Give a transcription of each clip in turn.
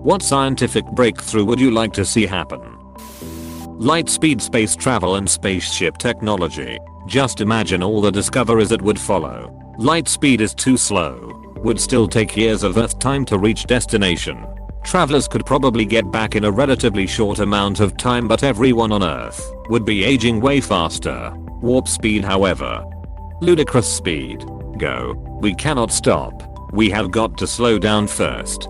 What scientific breakthrough would you like to see happen? Light speed space travel and spaceship technology. Just imagine all the discoveries that would follow. Light speed is too slow. Would still take years of Earth time to reach destination. Travelers could probably get back in a relatively short amount of time, but everyone on Earth would be aging way faster. Warp speed, however. Ludicrous speed. Go. We cannot stop. We have got to slow down first.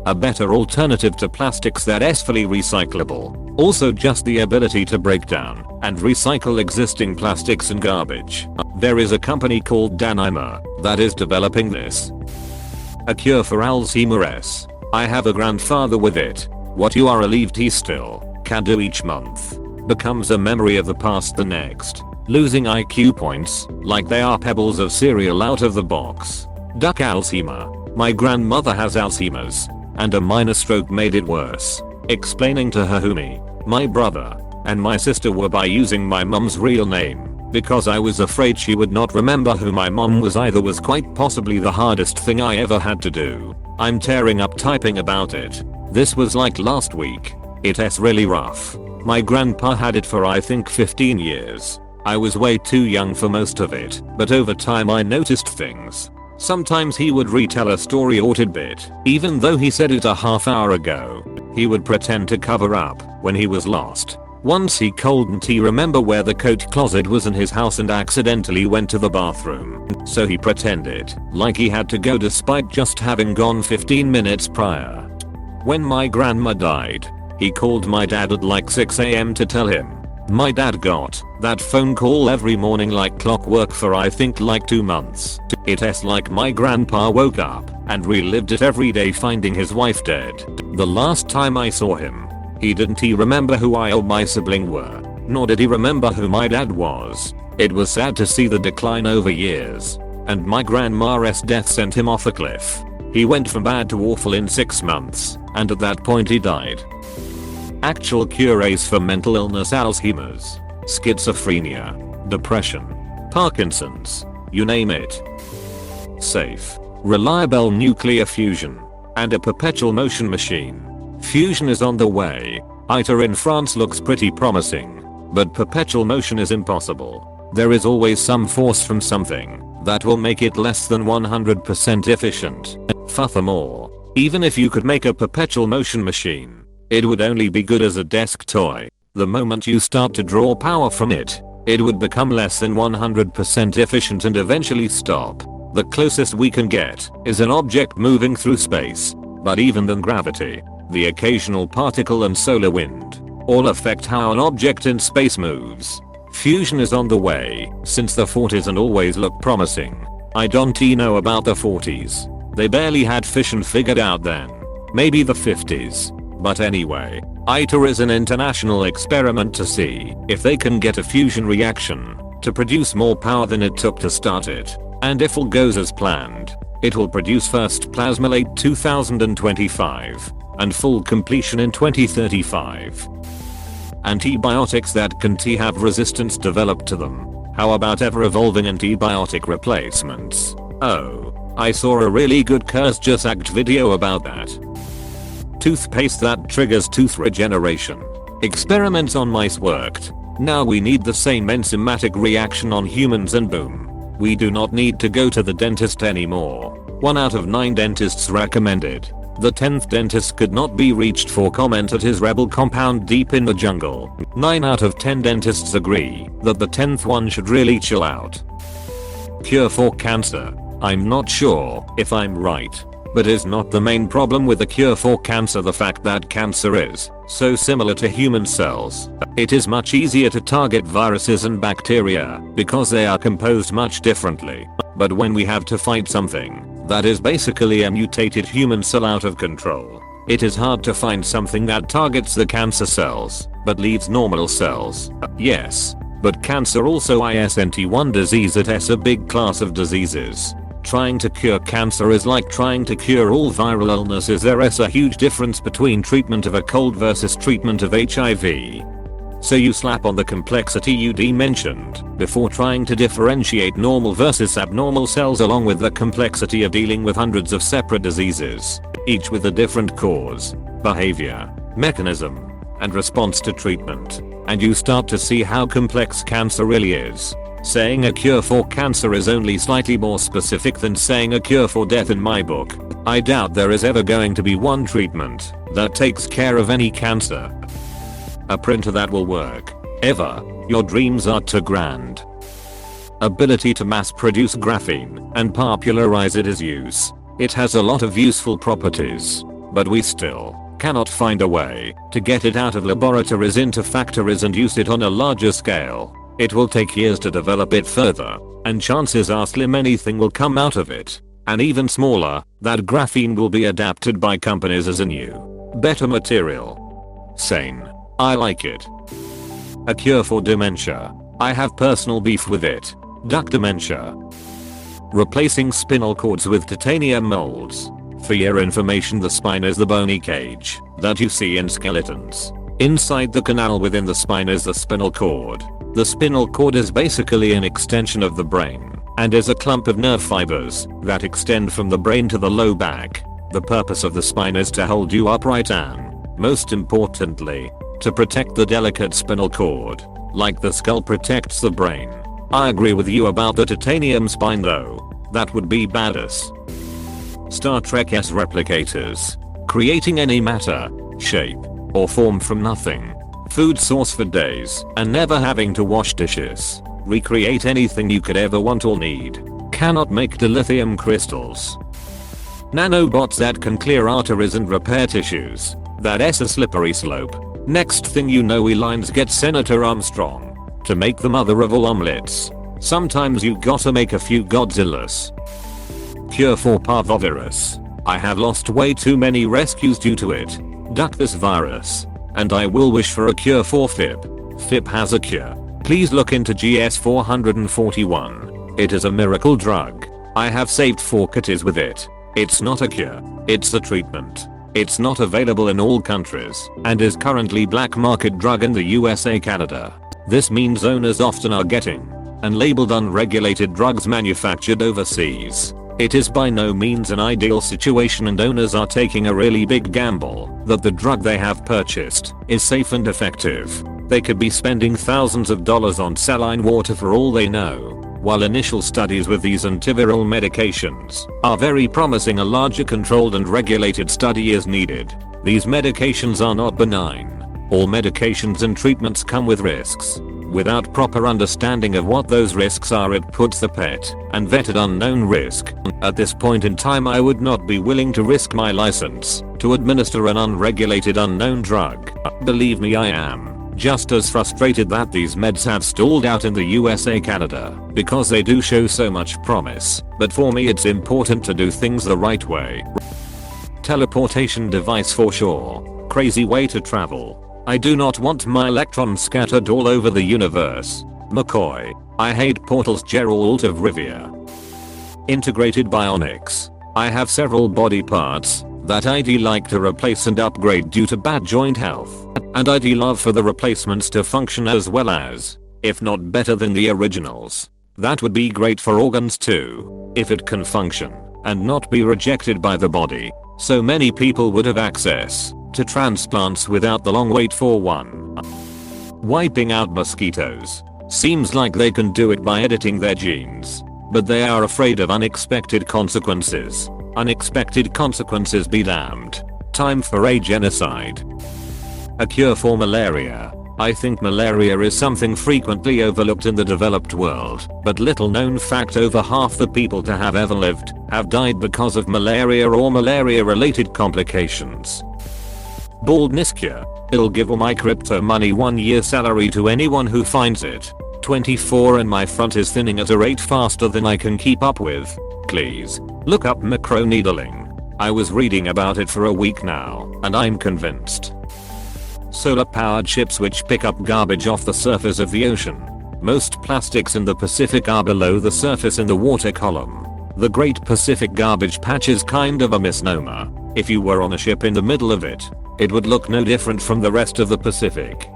A better alternative to plastics that is fully recyclable. Also just the ability to break down and recycle existing plastics and garbage. There is a company called Danimer that is developing this. A cure for Alzheimer's. I have a grandfather with it. What you are relieved he still can do each month becomes a memory of the past the next. Losing IQ points like they are pebbles of cereal out of the box. Duck Alzheimer. My grandmother has Alzheimer's and a minor stroke made it worse. Explaining to her who me, my brother, and my sister were by using my mum's real name because I was afraid she would not remember who my mum was either was quite possibly the hardest thing I ever had to do. I'm tearing up typing about it. This was like last week. It's really rough. My grandpa had it for I think 15 years. I was way too young for most of it, but over time I noticed things. Sometimes he would retell a story or tidbit, even though he said it a half hour ago. He would pretend to cover up when he was lost. Once he couldn't remember where the coat closet was in his house and accidentally went to the bathroom. So he pretended like he had to go despite just having gone 15 minutes prior. When my grandma died, he called my dad at like 6 AM to tell him. My dad got that phone call every morning like clockwork for I think like 2 months. It's like my grandpa woke up and relived it every day finding his wife dead. The last time I saw him, he didn't remember who I or my sibling were, nor did he remember who my dad was. It was sad to see the decline over years. And my grandma's death sent him off a cliff. He went from bad to awful in 6 months, and at that point he died. Actual cures for mental illness: Alzheimer's, schizophrenia, depression, Parkinson's, you name it. Safe, reliable nuclear fusion, and a perpetual motion machine. Fusion is on the way. ITER in France looks pretty promising, but perpetual motion is impossible. There is always some force from something that will make it less than 100% efficient. Furthermore, even if you could make a perpetual motion machine, it would only be good as a desk toy. The moment you start to draw power from it, it would become less than 100% efficient and eventually stop. The closest we can get is an object moving through space, but even then gravity, the occasional particle and solar wind all affect how an object in space moves. Fusion is on the way since the 40s and always looked promising. I don't know about the 40s. They barely had fission figured out then. Maybe the 50s. But anyway, ITER is an international experiment to see if they can get a fusion reaction to produce more power than it took to start it. And if all goes as planned, it will produce first plasma late 2025 and full completion in 2035. Antibiotics that can have resistance developed to them. How about ever-evolving antibiotic replacements? Oh, I saw a really good Curse Just Act video about that. Toothpaste that triggers tooth regeneration. Experiments on mice worked. Now we need the same enzymatic reaction on humans and boom. We do not need to go to the dentist anymore. 1 out of 9 dentists recommended. The 10th dentist could not be reached for comment at his rebel compound deep in the jungle. 9 out of 10 dentists agree that the 10th one should really chill out. Cure for cancer. I'm not sure if I'm right, but is not the main problem with the cure for cancer the fact that cancer is so similar to human cells? It is much easier to target viruses and bacteria because they are composed much differently. But when we have to fight something that is basically a mutated human cell out of control, it is hard to find something that targets the cancer cells but leaves normal cells. Yes, but cancer also isn't one disease, it is a big class of diseases. Trying to cure cancer is like trying to cure all viral illnesses. There is a huge difference between treatment of a cold versus treatment of HIV. So you slap on the complexity you mentioned before trying to differentiate normal versus abnormal cells along with the complexity of dealing with hundreds of separate diseases. each with a different cause, behavior, mechanism, and response to treatment. And you start to see how complex cancer really is. Saying a cure for cancer is only slightly more specific than saying a cure for death in my book. I doubt there is ever going to be one treatment that takes care of any cancer. A printer that will work. Ever. Your dreams are too grand. Ability to mass produce graphene and popularize its use. It has a lot of useful properties, but we still cannot find a way to get it out of laboratories into factories and use it on a larger scale. It will take years to develop it further, and chances are slim anything will come out of it. And even smaller, that graphene will be adapted by companies as a new, better material. Sane. I like it. A cure for dementia. I have personal beef with it. Duck dementia. Replacing spinal cords with titanium molds. For your information, the spine is the bony cage that you see in skeletons. Inside the canal within the spine is the spinal cord. The spinal cord is basically an extension of the brain and is a clump of nerve fibers that extend from the brain to the low back. The purpose of the spine is to hold you upright and, most importantly, to protect the delicate spinal cord, like the skull protects the brain. I agree with you about the titanium spine though. That would be badass. Star Trek's replicators. Creating any matter, shape, or form from nothing. Food source for days and never having to wash dishes. Recreate anything you could ever want or need. Cannot make dilithium crystals. Nanobots that can clear arteries and repair tissues. That's a slippery slope. Next thing you know, we lines get Senator Armstrong to make the mother of all omelets. Sometimes you gotta make a few Godzillas. Cure for Parvovirus. I have lost way too many rescues due to it. Duck this virus. And I will wish for a cure for FIP. FIP has a cure. Please look into GS441. It is a miracle drug. I have saved 4 kitties with it. It's not a cure. It's a treatment. It's not available in all countries and is currently black market drug in the USA, Canada. This means owners often are getting and labeled unregulated drugs manufactured overseas. It is by no means an ideal situation, and owners are taking a really big gamble that the drug they have purchased is safe and effective. They could be spending thousands of dollars on saline water for all they know. While initial studies with these antiviral medications are very promising, a larger controlled and regulated study is needed. These medications are not benign. All medications and treatments come with risks. Without proper understanding of what those risks are, it puts the pet and vetted unknown risk. At this point in time, I would not be willing to risk my license to administer an unregulated unknown drug. Believe me, I am just as frustrated that these meds have stalled out in the USA, Canada, because they do show so much promise. But for me, it's important to do things the right way. Teleportation device for sure. Crazy way to travel. I do not want my electrons scattered all over the universe. McCoy. I hate portals. Geralt of Rivia. Integrated bionics. I have several body parts that I'd like to replace and upgrade due to bad joint health. And I'd love for the replacements to function as well as, if not better than the originals. That would be great for organs too, if it can function and not be rejected by the body. So many people would have access to transplants without the long wait for one. Wiping out mosquitoes. Seems like they can do it by editing their genes, but they are afraid of unexpected consequences. Unexpected consequences be damned. Time for a genocide. A cure for malaria. I think malaria is something frequently overlooked in the developed world, but little known fact, over half the people to have ever lived have died because of malaria or malaria related complications. Baldness Cure. I'll give all my crypto money 1 year salary to anyone who finds it. 24 and my front is thinning at a rate faster than I can keep up with. Please look up microneedling. I was reading about it for a week now and I'm convinced. Solar powered ships which pick up garbage off the surface of the ocean. Most plastics in the Pacific are below the surface in the water column. The Great Pacific Garbage Patch is kind of a misnomer. If you were on a ship in the middle of it, it would look no different from the rest of the Pacific.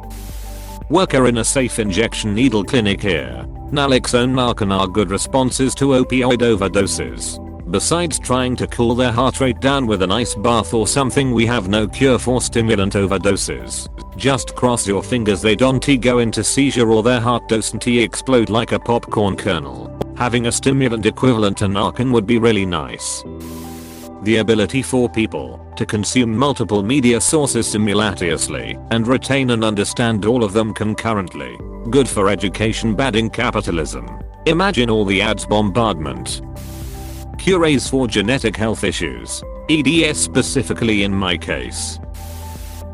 Worker in a safe injection needle clinic here. Naloxone Narcan are good responses to opioid overdoses. Besides trying to cool their heart rate down with an ice bath or something, we have no cure for stimulant overdoses. Just cross your fingers they don't go into seizure or their heart doesn't explode like a popcorn kernel. Having a stimulant equivalent to Narcan would be really nice. The ability for people to consume multiple media sources simultaneously and retain and understand all of them concurrently. Good for education, bad in capitalism. Imagine all the ads bombardment. Cures for genetic health issues. EDS specifically in my case.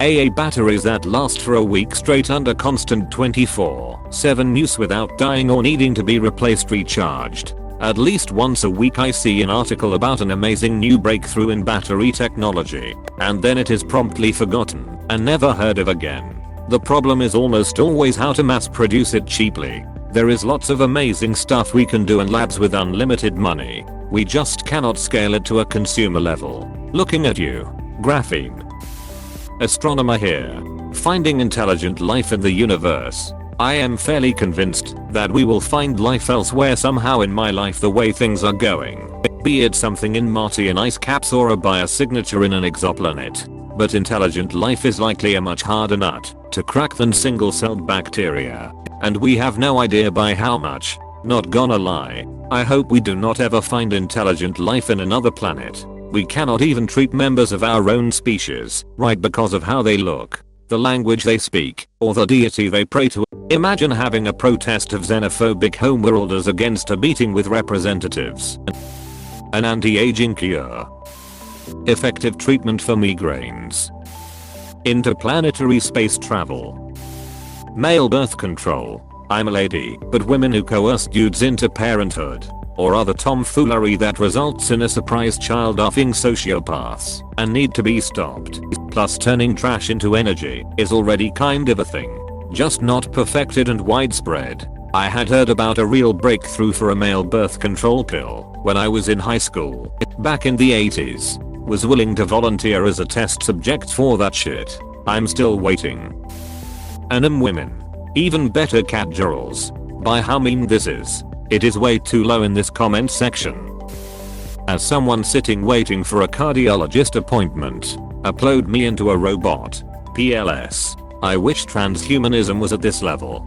AA batteries that last for a week straight under constant 24/7 use without dying or needing to be replaced, recharged. At least once a week I see an article about an amazing new breakthrough in battery technology, and then it is promptly forgotten and never heard of again. The problem is almost always how to mass produce it cheaply. There is lots of amazing stuff we can do in labs with unlimited money. We just cannot scale it to a consumer level. Looking at you. Graphene. Astronomer here. Finding intelligent life in the universe. I am fairly convinced that we will find life elsewhere somehow in my life the way things are going. Be it something in Martian ice caps or a biosignature in an exoplanet. But intelligent life is likely a much harder nut to crack than single-celled bacteria. And we have no idea by how much. Not gonna lie. I hope we do not ever find intelligent life in another planet. We cannot even treat members of our own species right because of how they look, the language they speak, or the deity they pray to. Imagine having a protest of xenophobic homeworlders against a meeting with representatives. An anti-aging cure. Effective treatment for migraines. Interplanetary space travel. Male birth control. I'm a lady, but women who coerce dudes into parenthood. Or other tomfoolery that results in a surprise child offing sociopaths and need to be stopped. Plus turning trash into energy is already kind of a thing. Just not perfected and widespread. I had heard about a real breakthrough for a male birth control pill when I was in high school. Back in the 80s. Was willing to volunteer as a test subject for that shit. I'm still waiting. Women. Even better cat jurors. By how mean this is. It is way too low in this comment section. As someone sitting waiting for a cardiologist appointment, upload me into a robot. PLS. I wish transhumanism was at this level.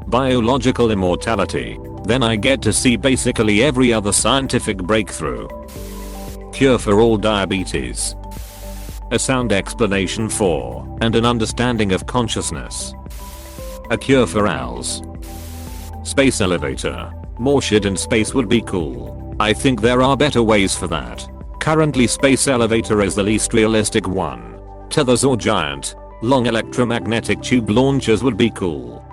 Biological immortality. Then I get to see basically every other scientific breakthrough. Cure for all diabetes. A sound explanation for and an understanding of consciousness. A cure for owls. Space elevator. More shit in space would be cool. I think there are better ways for that. Currently space elevator is the least realistic one. Tethers or giant, long electromagnetic tube launchers would be cool.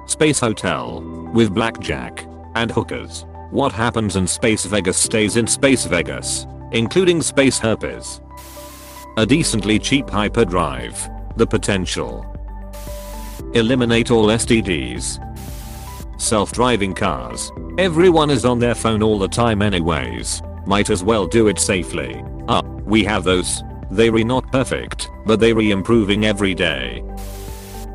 Space hotel. With blackjack and hookers. What happens in Space Vegas stays in Space Vegas. Including space herpes. A decently cheap hyperdrive. The potential. Eliminate all STDs. Self-driving cars. Everyone is on their phone all the time anyways. Might as well do it safely. We have those. They re not perfect, but they re improving every day.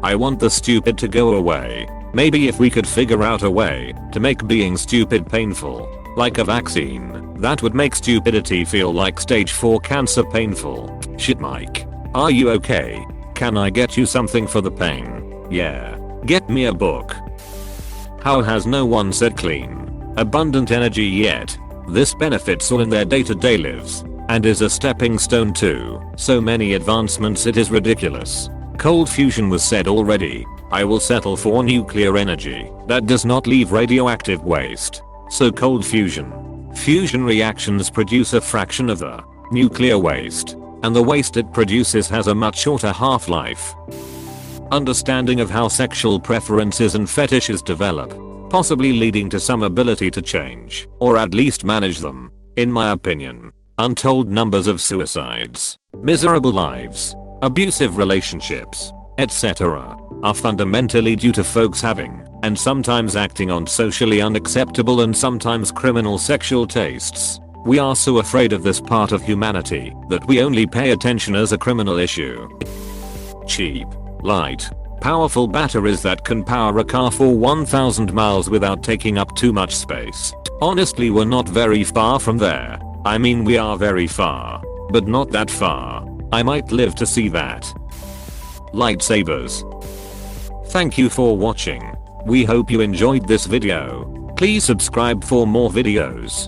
I want the stupid to go away. Maybe if we could figure out a way to make being stupid painful. Like a vaccine. That would make stupidity feel like stage 4 cancer painful. Shit Mike. Are you okay? Can I get you something for the pain? Yeah. Get me a book. How has no one said clean, abundant energy yet? This benefits all in their day-to-day lives, and is a stepping stone to so many advancements it is ridiculous. Cold fusion was said already. I will settle for nuclear energy that does not leave radioactive waste. So cold fusion. Fusion reactions produce a fraction of the nuclear waste, and the waste it produces has a much shorter half-life. Understanding of how sexual preferences and fetishes develop, possibly leading to some ability to change, or at least manage them. In my opinion, untold numbers of suicides, miserable lives, abusive relationships, etc. are fundamentally due to folks having, and sometimes acting on socially unacceptable and sometimes criminal sexual tastes. We are so afraid of this part of humanity that we only pay attention as a criminal issue. Cheap. Light. Powerful batteries that can power a car for 1000 miles without taking up too much space. Honestly, we're not very far from there. I mean, we are very far, but not that far. I might live to see that. Lightsabers. Thank you for watching. We hope you enjoyed this video. Please subscribe for more videos.